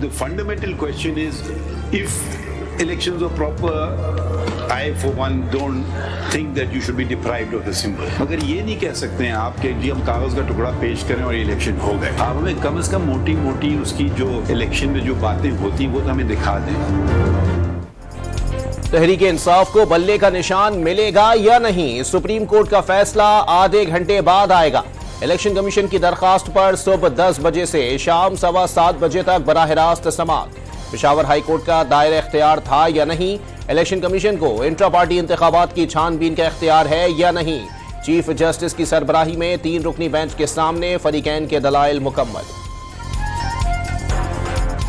the fundamental question is, if elections are proper, I for one don't think that you should be deprived of the symbol. मगर ये नहीं कह सकते हैं आप कि जी हम कागज का टुकड़ा पेश करें और इलेक्शन हो गए। आप हमें कम से कम मोटी मोटी उसकी जो इलेक्शन में जो बातें होती वो तो हमें दिखा दें। तहरीक इंसाफ को बल्ले का निशान मिलेगा या नहीं, सुप्रीम कोर्ट का फैसला आधे घंटे बाद आएगा। इलेक्शन कमीशन की दरखास्त पर सुबह 10 बजे से शाम 7:15 बजे तक बराह रास्त समाअत। पेशावर हाई कोर्ट का दायरा इख्तियार था या नहीं, इलेक्शन कमीशन को इंट्रा पार्टी इंतखाबात की छानबीन का इख्तियार है या नहीं, चीफ जस्टिस की सरबराही में 3 रुकनी बेंच के सामने फरीकैन के दलाइल मुकम्मल।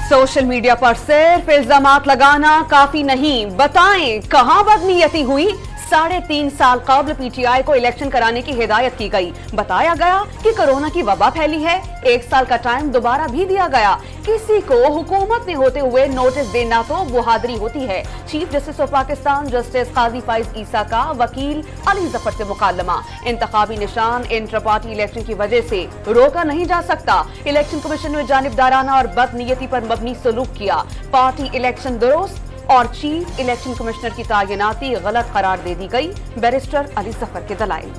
सोशल मीडिया पर सिर्फ इल्जामात लगाना काफी नहीं, बताएं कहां बदनीयती हुई। 3.5 साल कबल पीटीआई को इलेक्शन कराने की हिदायत की गई। बताया गया कि कोरोना की वबा फैली है। 1 साल का टाइम दोबारा भी दिया गया। किसी को हुकूमत में होते हुए नोटिस देना तो बहादुरी होती है। Chief justice of Pakistan justice Qazi Faiz Isa का वकील अली जफर से मुकालमा। इंतखाबी निशान इंटर पार्टी इलेक्शन की वजह से रोका नहीं जा सकता। इलेक्शन कमीशन ने जानिबदाराना और बदनीयती पर मबनी सलूक किया। पार्टी इलेक्शन दुरुस्त और चीफ इलेक्शन कमिश्नर की तैनाती गलत करार दे दी गई। बैरिस्टर अली जफर के दलाइल।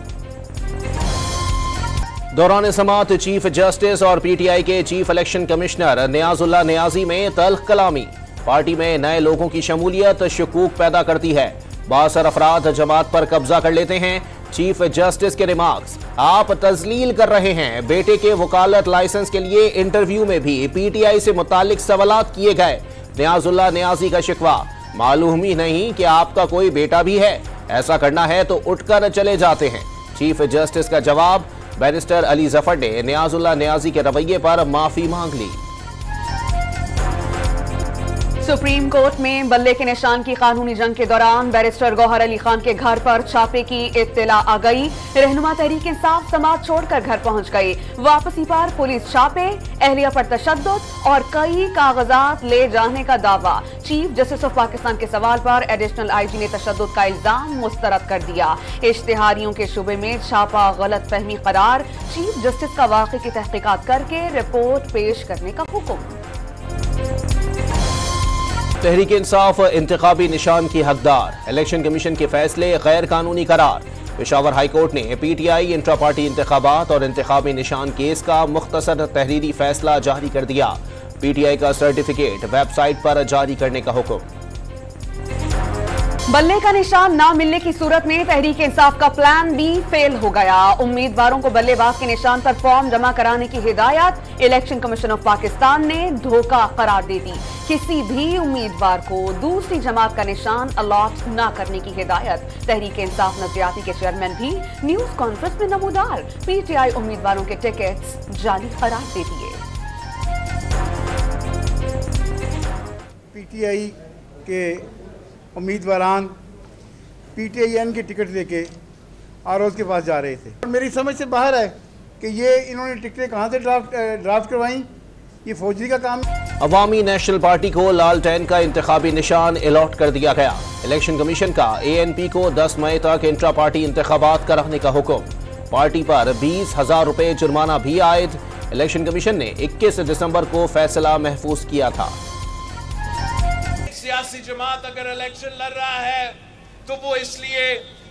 दौरान समाअत चीफ जस्टिस और पीटीआई के चीफ इलेक्शन कमिश्नर नियाजुल्लाह नियाजी में तल्ख कलामी। पार्टी में नए लोगों की शमूलियत शकूक पैदा करती है। बासर अफराद जमात पर कब्जा कर लेते हैं। चीफ जस्टिस के रिमार्क्स, आप तजलील कर रहे हैं। बेटे के वकालत लाइसेंस के लिए इंटरव्यू में भी पीटीआई से मुतालिक सवालात किए गए। नियाजुल्लाह नियाजी का शिकवा, मालूम ही नहीं कि आपका कोई बेटा भी है, ऐसा करना है तो उठकर चले जाते हैं। चीफ जस्टिस का जवाब, बैरिस्टर अली जफर ने नियाजुल्लाह नियाजी के रवैये पर माफी मांग ली। सुप्रीम कोर्ट में बल्ले के निशान की कानूनी जंग के दौरान बैरिस्टर गौहर अली खान के घर पर छापे की इत्तला आ गई। रहनुमा तहरीक इंसाफ समाज छोड़कर घर पहुंच गए। वापसी पर पुलिस छापे, एहलिया पर तशद्दुद और कई कागजात ले जाने का दावा। चीफ जस्टिस ऑफ पाकिस्तान के सवाल पर एडिशनल आईजी ने तशद्दुद का इल्जाम मुस्तरद कर दिया। इश्तिहारियों के शुबे में छापा गलत फहमी करार। चीफ जस्टिस का वाक़े की तहकीकात करके रिपोर्ट पेश करने का हुक्म। तहरीक इंसाफ इंतखाबी निशान की हकदार, इलेक्शन कमीशन के फैसले गैर कानूनी करार। पेशावर हाई कोर्ट ने पीटीआई इंट्रा पार्टी इंतखाबात और इंतखाबी निशान केस का मुख्तसर तहरीरी फैसला जारी कर दिया। पीटीआई का सर्टिफिकेट वेबसाइट पर जारी करने का हुक्म। बल्ले का निशान ना मिलने की सूरत में तहरीक इंसाफ का प्लान भी फेल हो गया। उम्मीदवारों को बल्लेबाज के निशान पर फॉर्म जमा कराने की हिदायत इलेक्शन कमीशन ऑफ पाकिस्तान ने धोखा करार दे दी। किसी भी उम्मीदवार को दूसरी जमात का निशान अलॉट न करने की हिदायत। तहरीक इंसाफ नजरियाती के चेयरमैन भी न्यूज कॉन्फ्रेंस में नमूदार। पीटीआई उम्मीदवारों के टिकट्स जाली करार दे दिए। पीटीआई के उम्मीदवारान पीटीआईएन की टिकट लेके आरओज़ के पास जा रहे थे और मेरी समझ से बाहर है कि ये इन्होंने टिकटें कहाँ से ड्राफ्ट करवाई। ये फौजी का काम। अवामी नेशनल पार्टी को लालटेन का इंतखाबी निशान अलॉट कर दिया गया। इलेक्शन कमीशन का एएनपी को 10 मई तक इंट्रा पार्टी इंतखाबात कराने का हुक्म। पार्टी पर 20,000 रुपए जुर्माना भी आयद। इलेक्शन कमीशन ने 21 दिसंबर को फैसला महफूज किया था। सियासी जमात अगर इलेक्शन लड़ रहा है तो वो इसलिए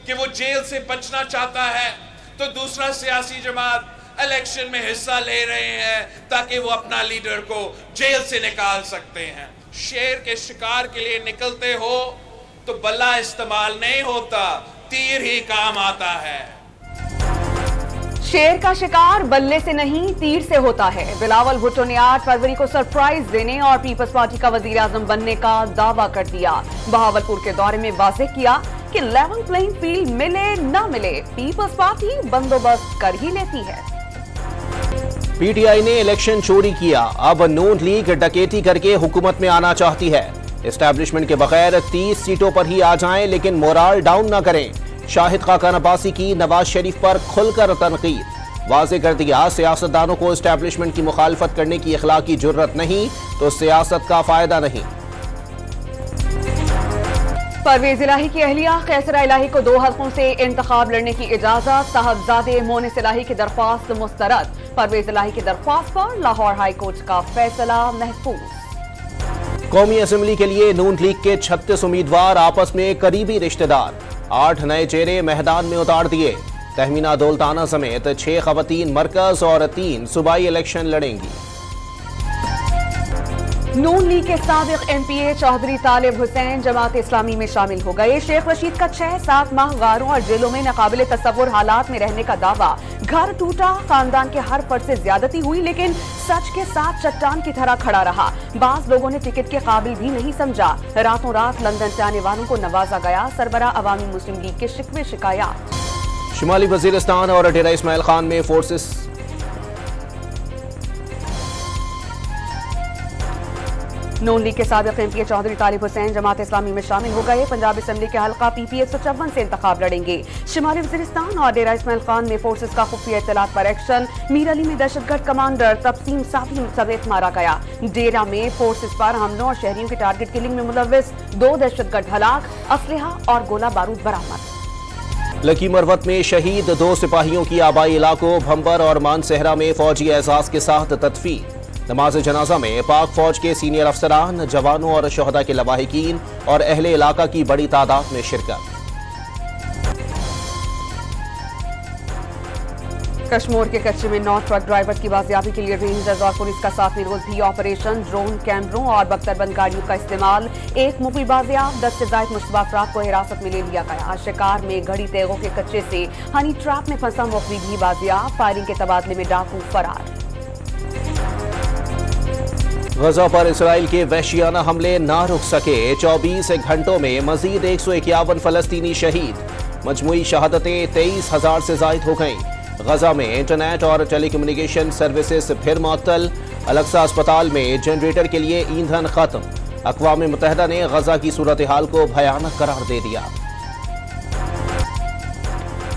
कि वो जेल से बचना चाहता है, तो दूसरा सियासी जमात इलेक्शन में हिस्सा ले रहे हैं ताकि वो अपना लीडर को जेल से निकाल सकते हैं। शेर के शिकार के लिए निकलते हो तो बल्ला इस्तेमाल नहीं होता, तीर ही काम आता है। शेर का शिकार बल्ले से नहीं तीर से होता है। बिलावल भुट्टो ने 8 फरवरी को सरप्राइज देने और पीपल्स पार्टी का वजीर आजम बनने का दावा कर दिया। बहावलपुर के दौरे में वाज़ेह किया कि लेवल प्लेइंग फील्ड मिले न मिले पीपल्स पार्टी बंदोबस्त कर ही लेती है। पीटीआई ने इलेक्शन चोरी किया, अब नून लीग डकैती करके हुकूमत में आना चाहती है। एस्टैब्लिशमेंट के बगैर 30 सीटों पर ही आ जाएं लेकिन मोराल डाउन न करें। शाहिद खाकान अब्बासी की नवाज शरीफ पर खुलकर तनकीद। वाज़ेह कर दिया, सियासतदानों को एस्टैब्लिशमेंट की मुखालफत करने की अखलाकी जुर्रत नहीं तो सियासत का फायदा नहीं। परवेज इलाही की अहलिया कैसरा इलाही को 2 हल्कों से इंतखाब लड़ने की इजाजत। साहबजादे मोनिस इलाही की दरख्वास्त मुस्तरद। परवेज इलाही की दरख्वास्त पर लाहौर हाई कोर्ट का फैसला महफूज। कौमी असेंबली के लिए नून लीग के 36 उम्मीदवार आपस में करीबी रिश्तेदार, 8 नए चेहरे मैदान में उतार दिए। तहमीना दौलताना समेत 6 खवातीन मरकज और 3 सूबाई इलेक्शन लड़ेंगी। नून लीग के साबिक MPA चौधरी तालिब हुसैन जमात इस्लामी में शामिल हो गए। शेख रशीद का 6-7 माह गारों और जेलों में नाकाबिले तस्वुर हालात में रहने का दावा। घर टूटा, खानदान के हर फर्द से ज्यादती हुई, लेकिन सच के साथ चट्टान की तरह खड़ा रहा। बाज लोगों ने टिकट के काबिल भी नहीं समझा। रातों रात लंदन से आने वालों को नवाजा गया। सरबराह अवामी मुस्लिम लीग के शिकवे शिकायत। शुमाली वजीरिस्तान और डेरा इस्माइल खान में फोर्सेस नून लीग के साबिक MPA चौधरी तालिब हुसैन जमात इस्लामी में शामिल हो गए। पंजाब असेंबली के हल्का PP 154 से इंतखाब लड़ेंगे। शुमाली वजीरिस्तान और डेरा इस्माइल खान में फोर्सेस का खुफिया इत्तलात पर एक्शन। मीर अली में दहशतगर्द कमांडर तबसीम साफी समेत मारा गया। डेरा में फोर्सेस पर हमलों और शहरियों की टारगेट किलिंग में मुलव्विस 2 दहशतगर्द हलाक, असलहा और गोला बारूद बरामद। लकी मरवत में शहीद 2 सिपाहियों की आबाई इलाकों भंबर और मानसहरा में फौजी एहसास के साथ तदफीन। नमाज जनाजा में पाक फौज के सीनियर अफसरान, जवानों और शहदा के लवाहिकीन और अहले इलाका की बड़ी तादाद में शिरकत। कश्मीर के कच्चे में 9 ट्रक ड्राइवर की बाजियाबी के लिए रेंजर्स और पुलिस का साथ में रोज भी ऑपरेशन। ड्रोन, कैमरों और बख्तरबंद गाड़ियों का इस्तेमाल। 1 मुफी बाजियाब, 10 से ज्यादा मुश्तबा अफराद को हिरासत में ले लिया गया। शिकार में घड़ी तेगों के कच्चे से हनी ट्रैप में फंसा मुफी भी बाजियाब। फायरिंग के तबादले में डाकू फरार। गजा पर इसराइल के वहशियाना हमले ना रुक सके। 24 घंटों में मजीद 151 फलस्तीनी शहीद। मजमूई शहादतें 23,000 से जायद हो गईं। गजा में इंटरनेट और टेलीकम्युनिकेशन सर्विसेज फिर मुअत्तल। अलक्सा अस्पताल में जनरेटर के लिए ईंधन खत्म। अक़वाम मुत्तहिदा ने गजा की सूरत हाल को भयानक करार दे दिया।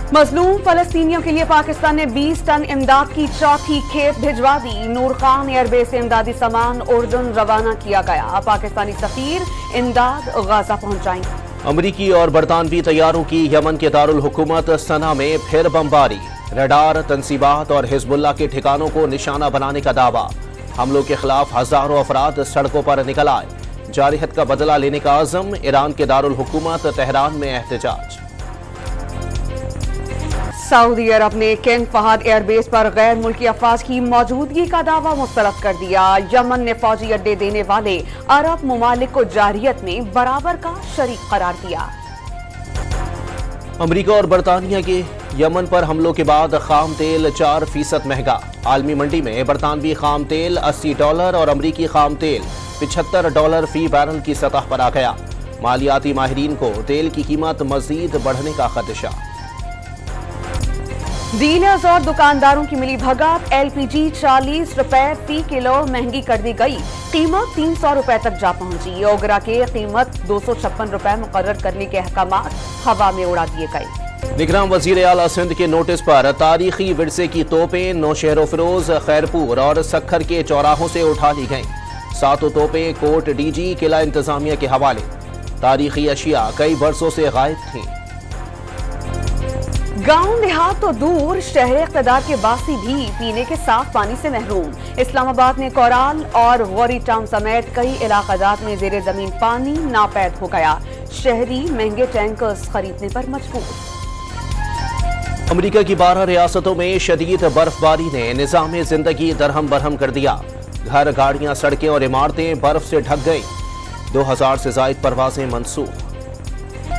मजलूम फलस्तीनियों के लिए पाकिस्तान ने 20 टन इमदाद की चौथी खेप भिजवा दी। नूर खान एयरबेस से इमदादी सामान उर्दन रवाना किया गया। पाकिस्तानी सफीर इमदाद गजा पहुंचाएंगे। अमरीकी और बरतानवी तैयारों की यमन के दारुल हुकूमत सना में फिर बमबारी। रडार, तंसीबात और हिजबुल्लाह के ठिकानों को निशाना बनाने का दावा। हमलों के खिलाफ हजारों अफराद सड़कों पर निकल आए। जारहियत का बदला लेने का आज़म। ईरान के दारुल हुकूमत तेहरान में एहतजाज। सऊदी अरब ने किंग फहद एयरबेस पर गैर मुल्की अफवाज की मौजूदगी का दावा मुस्तरद कर दिया। यमन ने फौजी अड्डे देने वाले अरब ममालिक को जारहियत में बराबर का शरीक करार दिया। अमरीका और बरतानिया के यमन पर हमलों के बाद खाम तेल 4% महंगा। आलमी मंडी में बरतानवी खाम तेल $80 और अमरीकी खाम तेल $75 फी बैरल की सतह पर आ गया। मालियाती माहिरीन को तेल की कीमत मजीद बढ़ने का खदशा। डीलर्स और दुकानदारों की मिली भगत। LPG 40 रुपए फी किलो महंगी कर दी गई। कीमत 300 रुपए तक जा पहुंची। ओगरा के कीमत 256 रुपए मुकर्रर करने के अहकामात हवा में उड़ा दिए गए। निगरान वजीर आला सिंध के नोटिस पर तारीखी विरसे की तोपें नौशहर फिरोज, खैरपुर और सखर के चौराहों से उठा ली गईं। 7 तोपें कोर्ट DG किला इंतजामिया के हवाले। तारीखी अशिया कई बरसों से गायब थीं। गांव देहात तो दूर, शहर इक़्तिदार के बासी भी पीने के साफ पानी से महरूम। इस्लामाबाद में कोराल और गौरी टाउन समेत कई इलाक़ात में ज़ेरे ज़मीन पानी नापैद हो गया। शहरी महंगे टैंकर्स खरीदने पर मजबूर। अमरीका की 12 रियासतों में शदीद बर्फबारी ने निज़ाम जिंदगी दरहम बरहम कर दिया। घर, गाड़ियां, सड़कें और इमारतें बर्फ से ढक गईं। 2000 से जायद परवाजें मनसूख।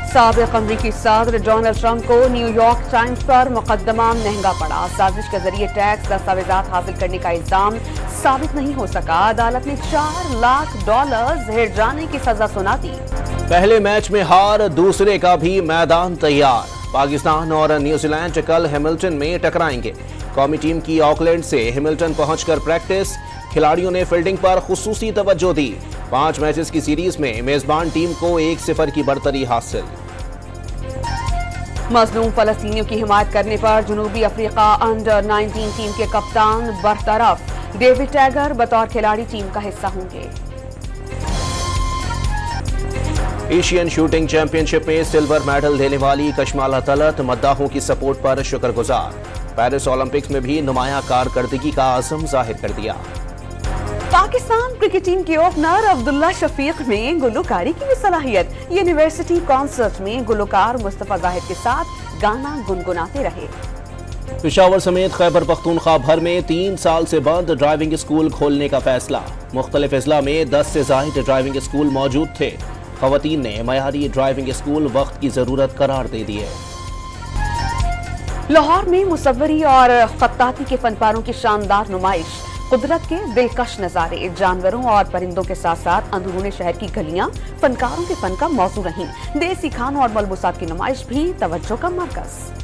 साबिक़ अमरीकी सदर डोनाल्ड ट्रंप को न्यूयॉर्क टाइम्स पर मुकदमा महंगा पड़ा। साजिश के जरिए टैक्स दस्तावेजात हासिल करने का इल्जाम साबित नहीं हो सका। अदालत ने $4 लाख हिर जाने की सजा सुना दी। पहले मैच में हार, दूसरे का भी मैदान तैयार। पाकिस्तान और न्यूजीलैंड कल हैमिल्टन में टकराएंगे। कौमी टीम की ऑकलैंड से हैमिल्टन पहुंचकर प्रैक्टिस। खिलाड़ियों ने फील्डिंग पर खुसूसी तवज्जो दी। 5 मैचेस की सीरीज में मेजबान टीम को 1-0 की बढ़तरी हासिल। मजलूम फलस्तीनियों की हिमायत करने पर जनूबी अफ्रीका अंडर 19 टीम के कप्तान बरतरफ। डेविड टैगर बतौर खिलाड़ी टीम का हिस्सा होंगे। एशियन शूटिंग चैंपियनशिप में सिल्वर मेडल देने वाली कशमाला तलत मद्दाहों की सपोर्ट पर शुक्रगुजार। पेरिस ओलंपिक्स में भी नुमाया कारकर्दगी का आज़म जाहिर कर दिया। पाकिस्तान क्रिकेट टीम के ओपनर अब्दुल्ला शफीक में गुलकारी की भी सलाहियत। यूनिवर्सिटी कॉन्सर्ट में गुलकार मुस्तफा जाहिद के साथ गाना गुनगुनाते रहे। पेशावर समेत खैबर पख्तूनख्वा भर में 3 साल से बंद ड्राइविंग स्कूल खोलने का फैसला। मुख्तलिफ अजला में 10 से ज़ायद ड्राइविंग स्कूल मौजूद थे। खवातीन ने मयारी ड्राइविंग स्कूल वक्त की जरूरत करार दे दी है। लाहौर में मुसव्वरी और खत्ताती के फनपारों की शानदार नुमाइश। कुदरत के दिलकश नजारे, जानवरों और परिंदों के साथ साथ अंदरूनी शहर की गलियां फनकारों के फन का मौजू रहीं। देसी खानों और मलबूसात की नुमाइश भी तवज्जो का मरकज।